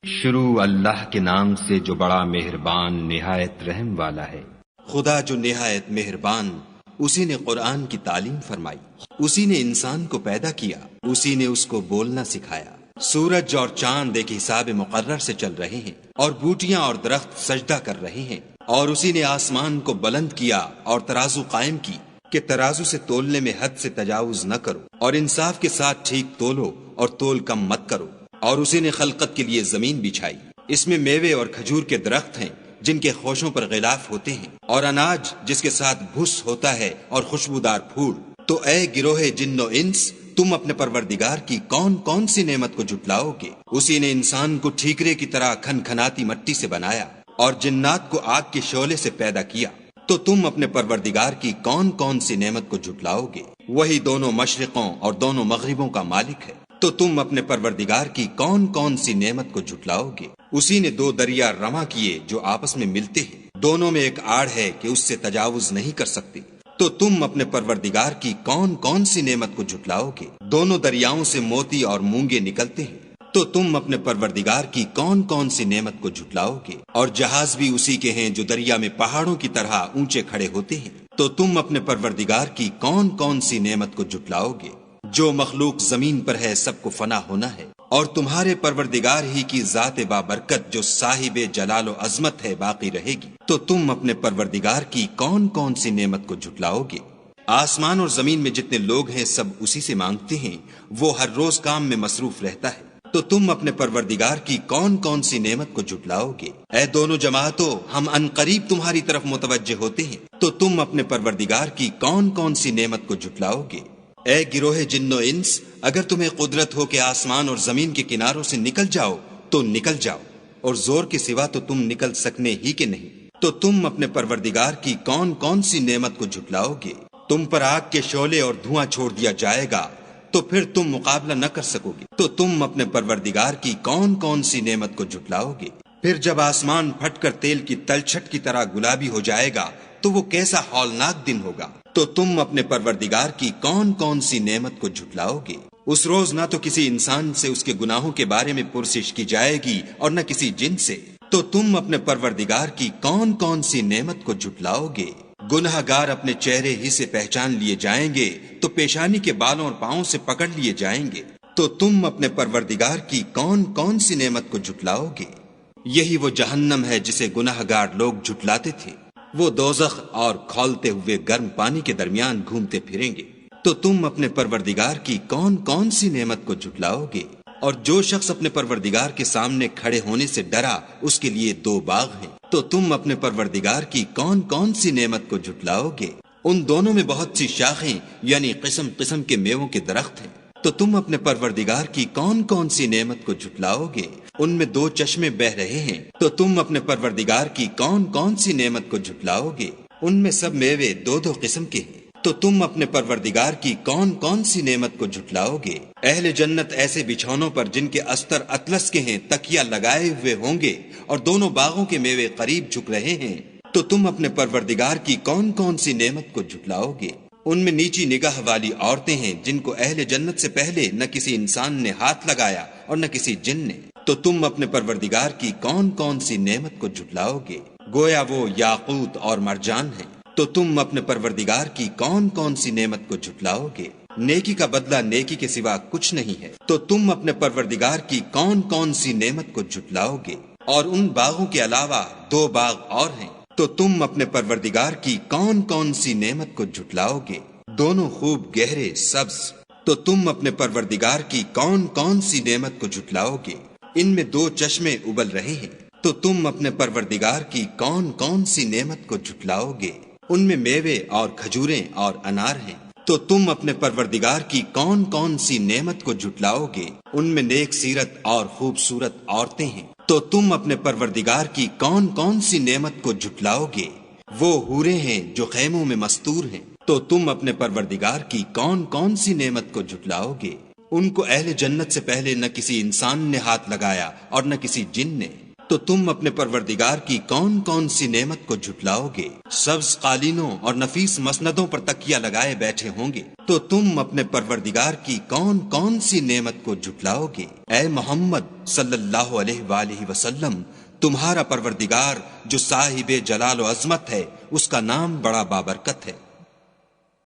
شروع اللہ کے نام سے جو بڑا مہربان نہایت رحم والا ہے۔ خدا جو نہایت مہربان، اسی نے قرآن کی تعلیم فرمائی، اسی نے انسان کو پیدا کیا، اسی نے اس کو بولنا سکھایا۔ سورج اور چاند ایک حساب مقرر سے چل رہے ہیں، اور بوٹیاں اور درخت سجدہ کر رہے ہیں، اور اسی نے آسمان کو بلند کیا اور ترازو قائم کی کہ ترازو سے تولنے میں حد سے تجاوز نہ کرو، اور انصاف کے ساتھ ٹھیک تولو اور تول کم مت کرو۔ اور اسی نے خلقت کے لیے زمین بچھائی، اس میں میوے اور کھجور کے درخت ہیں جن کے خوشوں پر غلاف ہوتے ہیں، اور اناج جس کے ساتھ بھس ہوتا ہے اور خوشبودار پھول۔ تو اے گروہ جن و انس، تم اپنے پروردگار کی کون کون سی نعمت کو جھٹلاؤ گے؟ اسی نے انسان کو ٹھیکرے کی طرح کھن کھناتی مٹی سے بنایا اور جنات کو آگ کے شعلے سے پیدا کیا۔ تو تم اپنے پروردگار کی کون کون سی نعمت کو جھٹلاؤ گے؟ وہی دونوں مشرقوں اور دونوں مغربوں کا مالک ہے۔ تو تم اپنے پروردگار کی کون کون سی نعمت کو جھٹلاؤ گے؟ اسی نے دو دریا رواں کیے جو آپس میں ملتے ہیں، دونوں میں ایک آڑ ہے کہ اس سے تجاوز نہیں کر سکتی۔ تو تم اپنے پروردگار کی کون کون سی نعمت کو جھٹلاؤ گے؟ دونوں دریاؤں سے موتی اور مونگے نکلتے ہیں۔ تو تم اپنے پروردگار کی کون کون سی نعمت کو جھٹلاؤ گے؟ اور جہاز بھی اسی کے ہیں جو دریا میں پہاڑوں کی طرح اونچے کھڑے ہوتے ہیں۔ تو تم اپنے پروردگار کی کون کون سی نعمت کو جھٹلاؤ گے؟ جو مخلوق زمین پر ہے سب کو فنا ہونا ہے، اور تمہارے پروردگار ہی کی ذات بابرکت جو صاحب جلال و عظمت ہے باقی رہے گی۔ تو تم اپنے پروردگار کی کون کون سی نعمت کو جھٹلاؤ گے؟ آسمان اور زمین میں جتنے لوگ ہیں سب اسی سے مانگتے ہیں، وہ ہر روز کام میں مصروف رہتا ہے۔ تو تم اپنے پروردگار کی کون کون سی نعمت کو جھٹلاؤ گے؟ اے دونوں جماعتوں، ہم عنقریب تمہاری طرف متوجہ ہوتے ہیں۔ تو تم اپنے پروردگار کی کون کون سی نعمت کو جھٹلاؤ گے؟ اے گروہ جن و انس، اگر تمہیں قدرت ہو کہ آسمان اور زمین کے کناروں سے نکل جاؤ تو نکل جاؤ، اور زور کے سوا تو تم نکل سکنے ہی کے نہیں۔ تو تم اپنے پروردگار کی کون کون سی نعمت کو جھٹلاؤ گے؟ تم پر آگ کے شعلے اور دھواں چھوڑ دیا جائے گا تو پھر تم مقابلہ نہ کر سکو گے۔ تو تم اپنے پروردگار کی کون کون سی نعمت کو جھٹلاؤ گے؟ پھر جب آسمان پھٹ کر تیل کی تلچھٹ کی طرح گلابی ہو جائے گا تو وہ کیسا ہولناک دن ہوگا۔ تو تم اپنے پروردگار کی کون کون سی نعمت کو جھٹلاؤ گے؟ اس روز نہ تو کسی انسان سے اس کے گناہوں کے بارے میں پرسش کی جائے گی اور نہ کسی جن سے۔ تو تم اپنے پروردگار کی کون کون سی نعمت کو جھٹلاؤ گے؟ گناہ گار اپنے چہرے ہی سے پہچان لیے جائیں گے تو پیشانی کے بالوں اور پاؤں سے پکڑ لیے جائیں گے۔ تو تم اپنے پروردگار کی کون کون سی نعمت کو جھٹلاؤ گے؟ یہی وہ جہنم ہے جسے گناہ گار لوگ جھٹلاتے تھے، وہ دوزخ اور کھولتے ہوئے گرم پانی کے درمیان گھومتے پھریں گے۔ تو تم اپنے پروردگار کی کون کون سی نعمت کو جھٹلاؤ گے؟ اور جو شخص اپنے پروردگار کے سامنے کھڑے ہونے سے ڈرا اس کے لیے دو باغ ہیں۔ تو تم اپنے پروردگار کی کون کون سی نعمت کو جھٹلاؤ گے؟ ان دونوں میں بہت سی شاخیں یعنی قسم قسم کے میووں کے درخت ہیں۔ تو تم اپنے پروردگار کی کون کون سی نعمت کو جھٹلاؤ گے؟ ان میں دو چشمے بہ رہے ہیں۔ تو تم اپنے پروردگار کی کون کون سی نعمت کو جھٹلاؤ گے؟ ان میں سب میوے دو دو قسم کے ہیں۔ تو تم اپنے پروردگار کی کون کون سی نعمت کو جھٹلاؤ گے؟ اہل جنت ایسے بچھونوں پر جن کے استر اطلس کے ہیں تکیا لگائے ہوئے ہوں گے، اور دونوں باغوں کے میوے قریب جھک رہے ہیں۔ تو تم اپنے پروردگار کی کون کون سی نعمت کو جھٹلاؤ گے؟ ان میں نیچی نگاہ والی عورتیں ہیں جن کو اہل جنت سے پہلے نہ کسی انسان نے ہاتھ لگایا اور نہ کسی جن نے۔ تو تم اپنے پروردگار کی کون کون سی نعمت کو جھٹلاؤ گے؟ گویا وہ یاقوت اور مرجان ہیں۔ تو تم اپنے پروردگار کی کون کون سی نعمت کو جھٹلاؤ گے؟ نیکی کا بدلہ نیکی کے سوا کچھ نہیں ہے۔ تو تم اپنے پروردگار کی کون کون سی نعمت کو جھٹلاؤ گے؟ اور ان باغوں کے علاوہ دو باغ اور ہیں۔ تو تم اپنے پروردگار کی کون کون سی نعمت کو جھٹلاؤ گے؟ دونوں خوب گہرے سبز۔ تو تم اپنے پروردگار کی کون کون سی نعمت کو جھٹلاؤ گے؟ ان میں دو چشمے ابل رہے ہیں۔ تو تم اپنے پروردگار کی کون کون سی نعمت کو جھٹلاؤ گے؟ ان میں میوے اور کھجوریں اور انار ہیں۔ تو تم اپنے پروردگار کی کون کون سی نعمت کو جھٹلاؤ گے؟ ان میں نیک سیرت اور خوبصورت عورتیں ہیں۔ تو تم اپنے پروردگار کی کون کون سی نعمت کو جھٹلاؤ گے؟ وہ حوریں ہیں جو خیموں میں مستور ہیں۔ تو تم اپنے پروردگار کی کون کون سی نعمت کو جھٹلاؤ گے؟ ان کو اہل جنت سے پہلے نہ کسی انسان نے ہاتھ لگایا اور نہ کسی جن نے۔ تو تم اپنے پروردگار کی کون کون سی نعمت کو جھٹلاؤ گے؟ سبز قالینوں اور نفیس مسندوں پر تکیہ لگائے بیٹھے ہوں گے، تو تم اپنے پروردگار کی کون کون سی نعمت کو جھٹلاؤ گے؟ اے محمد صلی اللہ علیہ وآلہ وسلم، تمہارا پروردگار جو صاحب جلال و عظمت ہے، اس کا نام بڑا بابرکت ہے۔